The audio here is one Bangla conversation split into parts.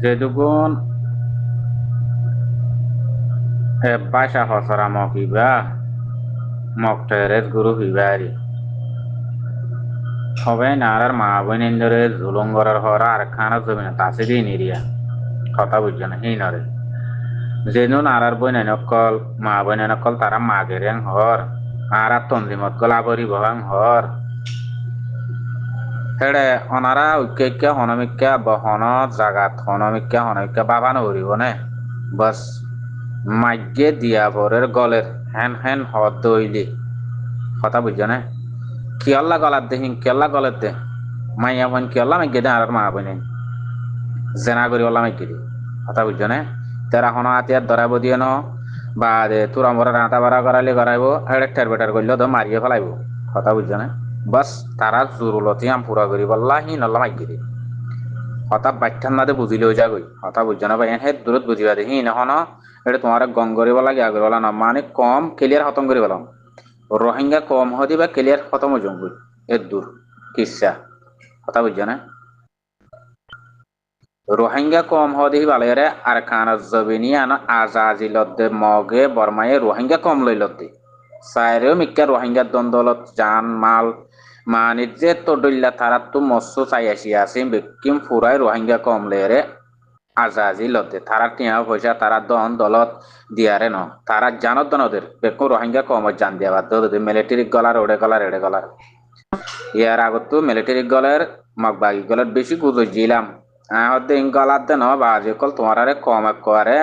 যেদুগুণ বাসা হসরা মকিবা মকটেরের গুরু হিবারি হবে নারার মা বোনেন্দরে জুলুঙ্গরের হরা আর খানা জমিনে তাসি দিয়ে নিরিয়া কথা বুঝছো না হি নরে যেনু নারার বইনে নকল মা বইনে নকল তারা মাগেরেং হর আর তঞ্জিমত গলাবরি বহাং হর হেড়ে অনারা ঐক্যৈক্য হনমিক্যা বহন জাগাত হনমিক্যা বাবা নরিব নে বস মাইগে দিয়া বরের গলের হেন হেন হদ দইলি কথা বুঝছো না কিয়ল্লা গলার দে হিং কিয়ল্লা গলের দে মাইয়া বোন কিয়ল্লা মাইগে দে আর মা বোনে জেনা করি ওলা মাইগে দি কথা বুঝছো না তেরা হন আতিয়ার ধরাইব দিয়ে ন বা তোরা মরা রাঁতা বাড়া করাইলে করাইব হেড়ে ঠের বেটার করলে তো মারিয়ে ফেলাইব কথা বুঝছো না বাস তারা জোরলতি আম পুরা করি বললা হি নল্লা মাইগে দি হতা বাচ্চার নাদে বুঝিলেও যাগই কথা বুঝছো না ভাই হে দূরত বুঝিবা দে হি নহন এটা তোমার গং করিব লাগে আগে বলা না মানে কম ক্লিয়ার খতম করি বলাম রোহিঙ্গা কম হদি বা ক্লিয়ার খতম হয়ে যাবো এর দূর কিসা কথা বুঝছো না রোহিঙ্গা কম হদি বালেরে আর খানা জবিনি আনা আজাজি লদ্দে মগে বর্মায়ে রোহিঙ্গা কম লই লদ্দে সাইরেও মিক্কা রোহিঙ্গা দ্বন্দ্বলত জান মাল মানে যে তো ডইল্লা তারা তো মৎস্য চাই আসি আছে বেকিম ফুরাই রোহিঙ্গা কম লেরে আজাজি লদ্দে তারা টিয়া পয়সা তারা দন দলত দিয়ারে ন তারা জানত দনদের বেকো রোহিঙ্গা কম জান দিয়া বাদ মিলিটারি গলার ওড়ে গলার এড়ে গলার ইয়ার আগত তো মিলিটারি গলের মগবাগি গলের বেশি গুজইছিলাম হদ্দে গলার দে ন বাজে কল তোমার আরে কম করে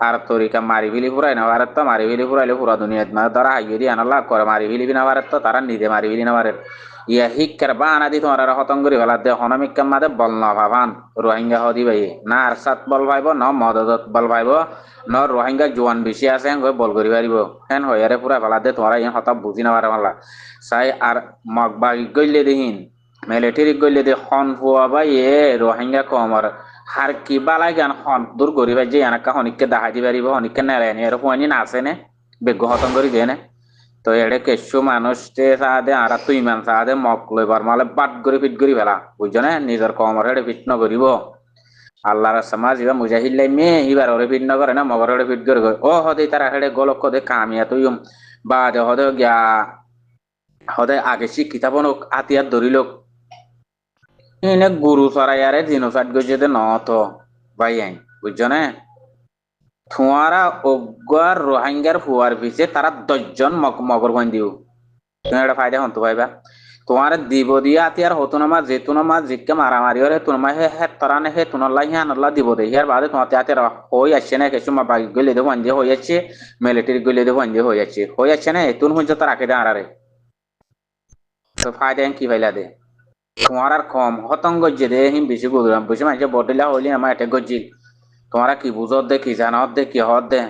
আর তরিকা মারি ফেলি ফুরাই না পারে তো মারি ফেলি ফুরাইলে পুরা দুনিয়া মানে ধরা হাইয়ে দি আনাল্লা করে মারি ফেলিবি না পারে তো তারা নিজে মারি ফেলি না পারে ইয়া শিক্ষার বা আনা দি তোমার আর হতং করি ফেলা দে হনমিক্কার মাদে বল না ভাবান রোহিঙ্গা হদি ভাই না আর সাত বল ভাইব ন মদত বল ভাইব ন রোহিঙ্গা জোয়ান বেশি আছে বল করি পারিব হেন হইয়ারে পুরা ফেলা দে তোমার ইয়া হতা বুঝি না পারে মাল্লা চাই আর মগবাগি গইলে দেহিন মিলিটারি গইলে দে হন ফুয়া বা এ রোহিঙ্গা কমর হার কি বালাই গান হন দূর করি ভাই যে এনাকা হনিককে দেখাই দিবে পারিব হনিককে নেড়াইনি এর ফুয়ানি নাচে নে বেগ্য হতম করি দিয়ে নে তো এড়ে কেসু মানুষ সাদে আর তুই মান সাদে মক লইবার মালে বাট করে ফিট করি ফেলা বুঝছো না নিজের কমর হেড়ে ফিট নকরিব আল্লাহর সমাজ ইবা মুজাহিল্লাই মে ইবার ওরে ফিট নকরে না মগর ওরে ফিট করে ও হদে তারা হেড়ে গোলক দে কামিয়া তুই বা দে হদে গিয়া হদে আগে শিক্ষিতা বনক আতিয়ার ধরিলক এনে গুরু চড়াইয়ারে জিনোসাইড গজে দে নত ভাই আইন বুঝছো না থুয়ারা অগার রোহিঙ্গার হুয়ার ভিসে তারা 10 জন মগর বন দিও তুমি একটা ফায়দা হতো ভাইবা তোমার দিব দিয়া আতিয়ার হতো না মা যেতু না মা জিকে মারামারি হরে তুন মা হে হে তরানে হে তুনল্লা হে আনল্লা দিব দে ইয়ার বাদে তোমার আতিয়ার হই আসছে না কিছু মা বাকি গলে দেবো আনজে হই যাচ্ছে মিলিটারি গলে দেবো আনজে হই যাচ্ছে না তুন হুঁজো তো রাখে দে আরারে তো ফায়দা কি ভাইলা দে তোমার আর কম হতং গজ্জে দে হিম বেশি গুজরাম বেশি মানুষ বডিলা হইলি আমার এটা গজ্জিল তোমারা কি বুঝত দে কি জানত দে কি হত দে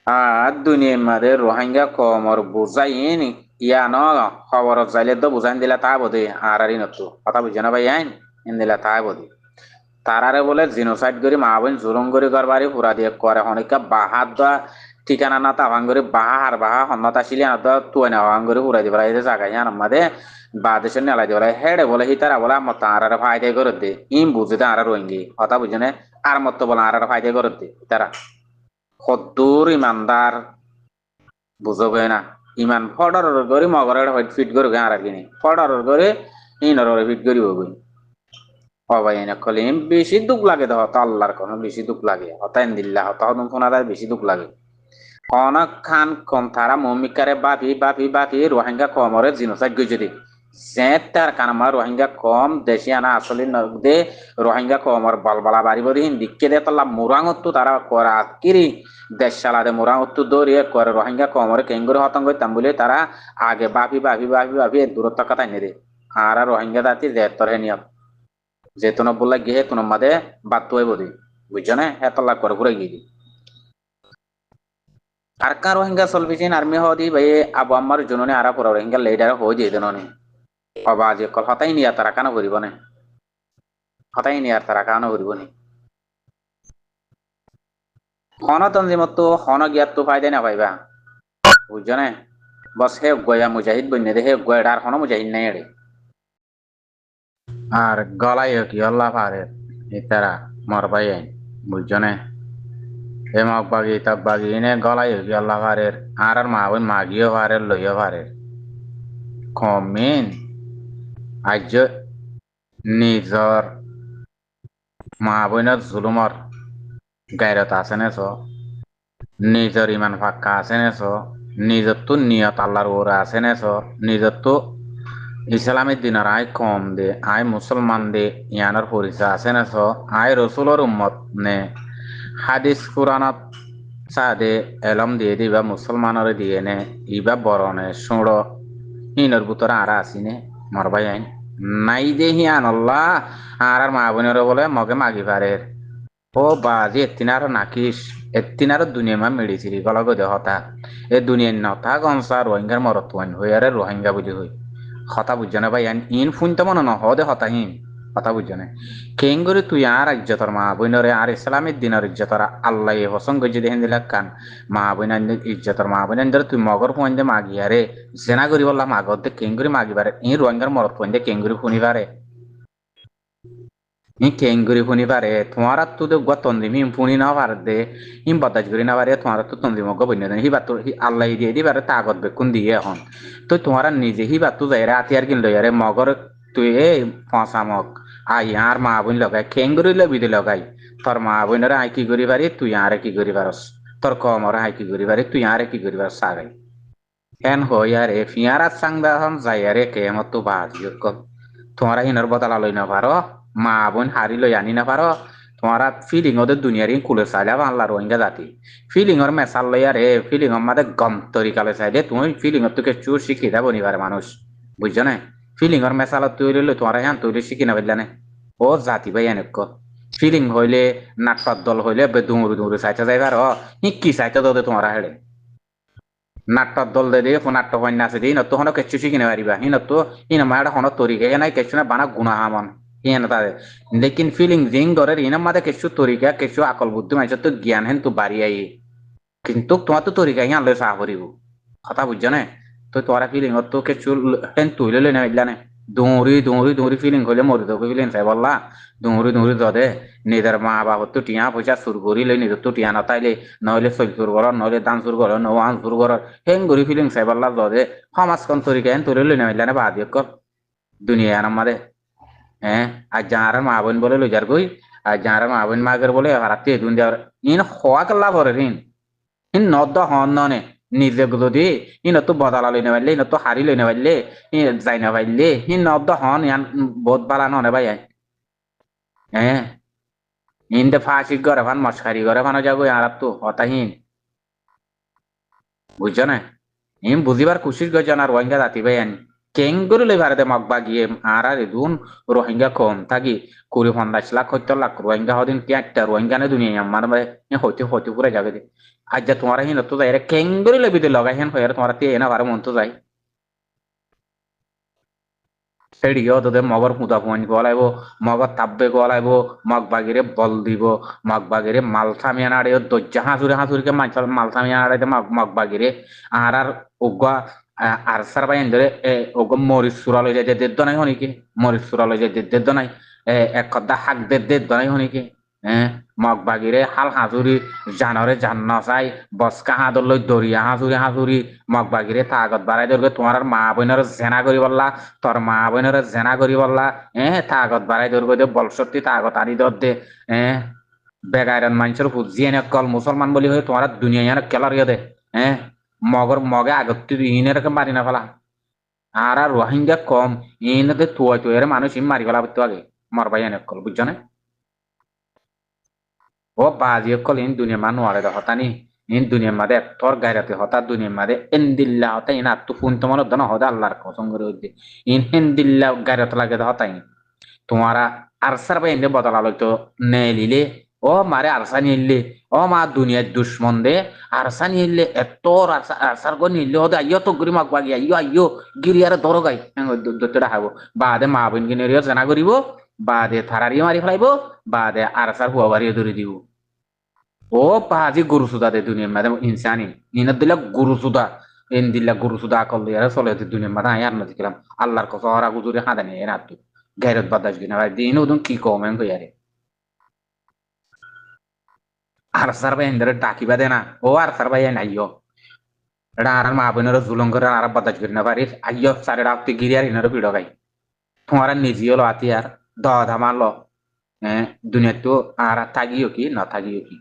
আর দুনিয়ার মাঝে রোহিঙ্গা কমর বুঝাইন ইয়া ন খবর যাইলে তো বুঝাইন দিলা তা বোধে আর নতো কথা বুঝে না ভাই আইন ইন দিলা তা বোধে তারারে বলে জিনোসাইড করি মা বোন জুলুম করি করবারি পুরা দিয়ে করে অনেকা বাহাত দা ঠিকানা না তাভাং করে বাহা আর বাহা হন্নত আসিলে না তো তুই না হাং করে পুরা দিবার এই জায়গায় জান আমাদের বাদেশের নেলাই দিবার হেডে বলে হি তারা বলে আমার তারারে ফায়দা করে দে ইম বুঝে দে আর রোহিঙ্গি কথা বুঝে না আর মত বলে আর ফায়দা করে দে তারা কদ্দুর ইমানদার বুঝবে না ইমান ফডর করে মগরের ফিট করবে আর কিনি ফডর করে ইনর ফিট করিব ভাই এনে কলিম বেশি দুঃখ লাগে তো হত আল্লাহর কোনো বেশি দুঃখ লাগে হতাইন দিল্লা হত হদম ফোনাদার বেশি দুঃখ লাগে অনেক খান কম তারা মমিকারে বাপি রোহিঙ্গা কমরে জিনোসাইড গই যদি তার কারণ আমার রোহিঙ্গা কম দেশি আনা আসলে দে রোহিঙ্গা কমর বালবালা বাড়ি বাড়ি দিকে দে তাল্লা মোরাঙত্তু তারা করা কিরি দেশ সালাদে মোরাঙত্তু দৌড়িয়ে করে রোহিঙ্গা কমরে কেঙ্গুরে হতঙ্গ তাম বলে তারা আগে বাপি দূরত্ব কথা এনে দে আর রোহিঙ্গা দাতি দেড় হে নিয়ম যেতুন বললা গিয়ে তুন মাদে বাদ তুই বদি বুঝছো না এতলা করে ঘুরে গিয়ে আর কার রোহিঙ্গা সলভিজিন আর্মি হদি ভাই আবু আম্মার জননে আরা পড়া রোহিঙ্গা লিডার হয়ে দিয়ে দেন অবা যে কল হতাই নি আর তারা কানো করিব না হতাই নি আর তারা কানো করিব নি হন তঞ্জিমত তো হন গিয়ার তো ফায়দা না পাইবা বুঝছো না বস হে গয়া মুজাহিদ বন্যে দে হে গয়ার আর হন মুজাহিদ নাই এড়ে আর গলায় কি আল্লাহ পারে ইতারা মরবাই আইন বুঝছনে এ মগ বাগি তাব বাগি এনে গলায় কি আল্লাহ পারে আর মা ওই মাগিও পারে লইও পারে কমিন আজ নিজর মা বোনের জুলুমর গায়রত আছে নে নিজর ইমান ফাক্কা আছে নে নিজর তো নিয়ত আল্লাহর ওরা আছে নে নিজর তো ইসলামের দিনের আয় কম দে আয় মুসলমান দে ইয়ানোর পরিচয় আছে না আয় রসুলোর উম্মত নে হাদিস কুরানত সাদে এলম দিয়ে দিবা মুসলমানের দিয়ে নে ইবা বরণে সুড় হিনর ভিতরে আর আসিনে মরবাই আইন নাই দে হিয়ান আল্লাহ আর মা বোনের বলে মগে মাগি পারে ও বাজি এত্তিনার নাকিস এত্তিনার দুনিয়া মা মেডিসিরি গলা গদে হতা এ দুনিয়ার নথা গনসা রোহিঙ্গার মরত হই আরে রোহিঙ্গা বুঝি হই কথা বুঝছো না ভাই ইন ফুনতে মনে ন হদে হতাহীন কথা বুঝছো না কেঙ্গুরি তুই আর ইজ্জতর মা বইনরে আর ইসলামের দিনের ইজ্জতর আল্লাহ হসঙ্গ যদি হেন দিলা কান মা বইন ইজ্জতর মা বইন তুই মগর ফুন দে মাগিয়ারে জেনা করি বললাম আগত দে কেঙ্গুরি মাগিবারে ইন রোহিঙ্গার মরত ফুন দে কেঙ্গুরি ফুনিবারে ই কেঙ্গুরি ফুনিবারে তোমার তো গো তন্দিমি ফুনি না পার দে ইম বদাজ করি না পারে তোমার তো তন্দিম গো বইন হি বাত আল্লাহ দিয়ে দিবারে তাগত বেকুন দিয়ে এখন তো তোমার নিজে হি বাত যাই রে আতিয়ার কিন লইয়ারে মগর তুই এ ফসামক আই আর মা বোন লগাই কেঙ্গুরি লবি দে লগাই তোর মা বোনের আই কি করি পারি তুই আরে কি করি পারস তোর কমর আই কি করি পারি তুই আরে কি করি পারস সাগাই এন হইয়ারে ফিয়ারা সাংদা হন যাইয়ারে কেমত তো বাজি কল তোমারা হিনর বদলা লই না পারো মা বোন হারি লই আনি না পারো তোমারা ফিলিং ওদের দুনিয়ার কুলে চাইলে আল্লাহ রোহিঙ্গা জাতি ফিলিং ওর মেসাল লইয়া রে ফিলিং ওর মাঝে গম তরিকালে চাই দে তুমি ফিলিং ওর তোকে চুর শিখি দেবো নিবার মানুষ বুঝছো না ফিলিং ওর মেসালত তৈরি লই তোমারা হ্যাঁ তৈরি শিখি না বুঝলে না ও জাতি ভাই এনেক ফিলিং হইলে নাটপাত দল হইলে দুমুরু দুমুরু চাইতে যাইবার হি কি চাইতে দে তোমারা হেড়ে নাট্যর দল দে দিয়ে নাট্য কন্যা আছে দিয়ে নতো হনো কেঁচু শিখি নেবারিবা হি নতো ইন মায়ের হনো তরিকা নাই কেঁচু না বানা গুণা হামন হিয়েন তাদের লেকিন ফিলিং জিং ধরে ইনার মাঝে কেঁচু তরিকা কেঁচু আকল বুদ্ধি মাইছ তো জ্ঞান হেন তো বাড়ি আই কিন্তু তোমার তো তরিকা হিয়ান লই চাহ করিব কথা বুঝছো না তো তোরা ফিলিং তো কেঁচু হেন তুইলে লই না না দৌড়ি দৌড়ি দৌড়ি ফিলিং হইলে মরি তো ফিলিং চাই বললা দৌড়ি দৌড়ি দে নিজের মা বাবার তো টিয়া পয়সা চুর করি লই নিজের তো টিয়া নতাইলে নহলে চল চুর কর নহলে দান চুর কর নওয়ান চুর কর হেন গরি ফিলিং চাই বললা দে সমাজখন তরিকা হেন তুলে লই না বাদ কর দুনিয়া আমাদের হ্যাঁ আর যারা মা বোন বলে লইজার কই আর যারা মা বোন মাগের বলে হারাতে দুন যাওয়ার ইন হওয়া কাল্লা ভরে ঋণ ইন নদ্দ হন ননে নিজে যদি ইন তো বদলা লই না পারলে ইন তো হারি লই না পারলে যাই না পারলে ইন নদ্দ হন ইয়ান বহুত বালা ননে ভাই হ্যাঁ ইন দে ফাঁসি করে ফান মস্কারি করে ফানো যাবো আর তো হতাহীন বুঝছো না ইন বুঝিবার খুশির গজন আর রোহিঙ্গা জাতি ভাই আনি কেঙ্গুরি লই ভারতে মগবা গিয়ে আর দুন রোহিঙ্গা কম থাকি 20-50 লাখ 70 লাখ রোহিঙ্গা হদিন কি একটা রোহিঙ্গা নে দুনিয়া আমার হইতে হইতে পুরো যাবে দে আজ যা তোমার হিন তো যাই রে কেঙ্গুরি লই বিদে লগাই হেন হইরে তোমার তে না ভার মন তো যাই সেডিও তোদের মগর পুঁতা পুঁজ গলাইব মগর তাব্বে গলাইব মগ বাগিরে বল দিব মগ বাগিরে মাল থামিয়ে নাড়ে দজ্জা হাঁসুরে হাঁসুরিকে মাল থামিয়ে নাড়াইতে মগ বাগিরে আর উগা আর সার বাইন ধরে ওগো মরিচ চূড়া লই যায় দেদ নাই হনিকে মরিচ চূড়া লই যায় দেদ নাই এক কথা হাক দেদ নাই হনিকে মগ বাগিরে হাল হাঁসুরি জানরে জান নচাই বসকা হাঁদর লই দরিয়া হাঁসুরি হাঁসুরি মগ বাগিরে তাগত বাড়াই ধরবে তোমার মা বোনের জেনা করি বললা তোর মা বোনের জেনা করি বললা তাগত বাড়াই ধরবে দে বলসত্তি তাগত আনি দর দে বেগাইরন মানুষের বুঝিয়ে নে কল মুসলমান বলি হয়ে তোমার দুনিয়া কেলার দে হ্যাঁ মগর মগে আগত ইনের মারি না ফেলা আর রোহিঙ্গা কম ইনতে তুই এর মানুষ ইন মারি ফেলা তো আগে মরবাই এনে কল বুঝছো না ও বাজি কল ইন দুনিয়া মানু আরে হতানি ইন দুনিয়ার মাঝে তোর গায়রাতে হতা দুনিয়ার মাঝে এন দিল্লা হতা ইন আত্মু ফুন তোমার দন হদা আল্লাহর কসম করে হইতে ইন হেন দিল্লা গায়রাত লাগে হতাই তোমারা আরসার ভাই এনে বদলা লইতো নেলিলে ও মারে আরসা নিলে ও মা দুনিয়ার দুশ্মন দে আরসা নিলে এত আরসার গো নিলে হদে আইয়ো তো গরি মাক বাগি আইয়ো আইয়ো গিরি আর দর গাই দত্তটা হাবো বাদে মা বোন কিনে জানা করিব বাদে থারারিও মারি ফেলাইব বাদে আরসার হুয়া বাড়িও ধরে দিব ও পাজি গুরু সুদা দে দুনিয়ার মাঝে ইনসানি ইনার দিলা গুরু সুদা ইন দিলা গুরু সুদা আকল দিয়ে চলে দুনিয়ার মাঝে আয়ার না দিলাম আল্লাহর কসম হরা গুজুরে হাঁদা নিয়ে রাত গায়রত বাদাস গিনা ভাই দিন ওদুন কি কমেন কইয়ারে আর সার ভাই এন্দারে ডাকিবা দে না ও আর সার ভাই নাইও এটা আর মা বোনের জুলুম করে আর বাদাস গিনা পারি আইয় সারে রাতে গিরিয়ার ইনারে ভিড় গাই তোমার নিজে হলো আতি আর ধামালো হ্যাঁ দুনিয়া তো আর থাকিও কি না থাকিও কি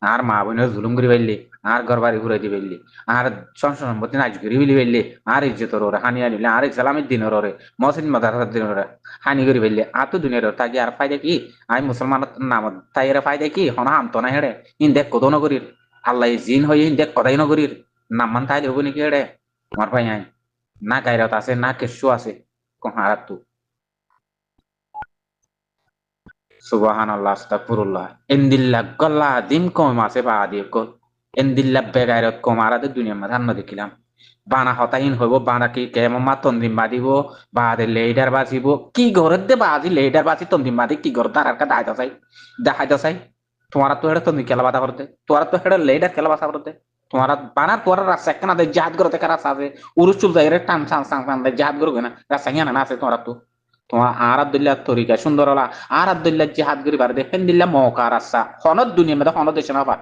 আর মা বোনের জুলুম করে ফেললি আর ঘর বাড়ি ঘুরে দিয়ে ফেললি আর সংসার সম্পত্তি নাচ করে ফেলি ফেললি আর ইজ্জতর ওরে হানি আনিলে আর ইসলামের দিনের ওরে মসজিদ মাদ্রাসার দিনের ওরে হানি করে ফেললি আর তো দুনিয়ার থাকি আর ফায়দা কি আমি মুসলমানের নাম তাই এর ফায়দা কি হন হাম তো না হেড়ে ইন দেখ কত নগরীর আল্লাহ জিন হয়ে ইন দেখ কদাই নগরীর নাম মান তাইলে হবো নাকি হেড়ে আমার ভাই আই না গায়রত আছে না কেসু আছে কোন হারাত তু Subhanallah, astagfirullah. Endilla golla dim come mase baadi ko. Endilla begairat komara de dunia madhan no dekilam. বানা হতাহীন হইব বানা কি কেমন মা তন্দিম বাদিব বাদে লেডার বাজিব কি ঘরের দে বাজি লেডার বাজি তন্দিম বাদি কি ঘর তার আর দেখাই দাসাই তোমার তো হেড়ে তন্দি খেলা বাধা করতে তোমার তো হেড়ে লেডার খেলা বাসা করতে তোমার বানা তোর রাস্তা কেনা দে জাহাজ করতে কারা সাজে উরুস চুল যাই রে টান টান টান টান জাহাজ করবে না রাস্তা নিয়ে না আছে তোমার তো তোমার আর আব্দুল্লাহ তরিকা সুন্দর হলা আর আব্দুল্লাহ জিহাদ করি বার দেখেন দিল্লা মৌকা রাস্তা হনদ দুনিয়া মেদা হনদ দেশে না পা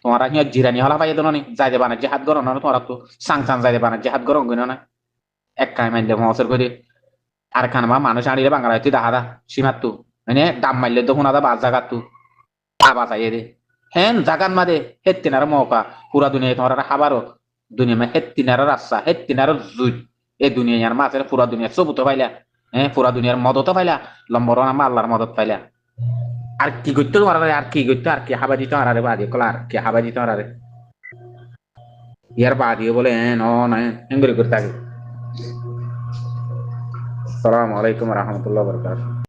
তোমার হিয়া জিরানি হলা পাই দোনি যাই দেবা না জিহাদ করো না তোমার তো সাং সাং যাই দেবা না জিহাদ করো গইনো না এক কাই মাইলে মসর করি আর খান মা মানুষ আনিলে বাঙালি তুই দাহাদা সীমাত তু মানে দাম মাইলে তো হুনাদা বাজ জাগাত তু আবা চাই দে হেন জাগান মাদে হেত্তিনার মৌকা পুরা দুনিয়া তোমার হাবারো দুনিয়া মে হেত্তিনার রাস্তা হেত্তিনার জুই এই দুনিয়ার মাছের পুরা দুনিয়া সবুত পাইলা হ্যাঁ পুরা দুনিয়ার মদত পাইলা লম্বর নামা আল্লাহর মদত পাইলা আর কি করতে তোমার আর কি করতে আর কি হাবা দিতে আরে বাদি কলা আর কি হাবা দিতে আরে ইয়ার বাদিও বলে ন না এঙ্গুরি করতে থাকে আসসালামু আলাইকুম রহমতুল্লাহ বরকাত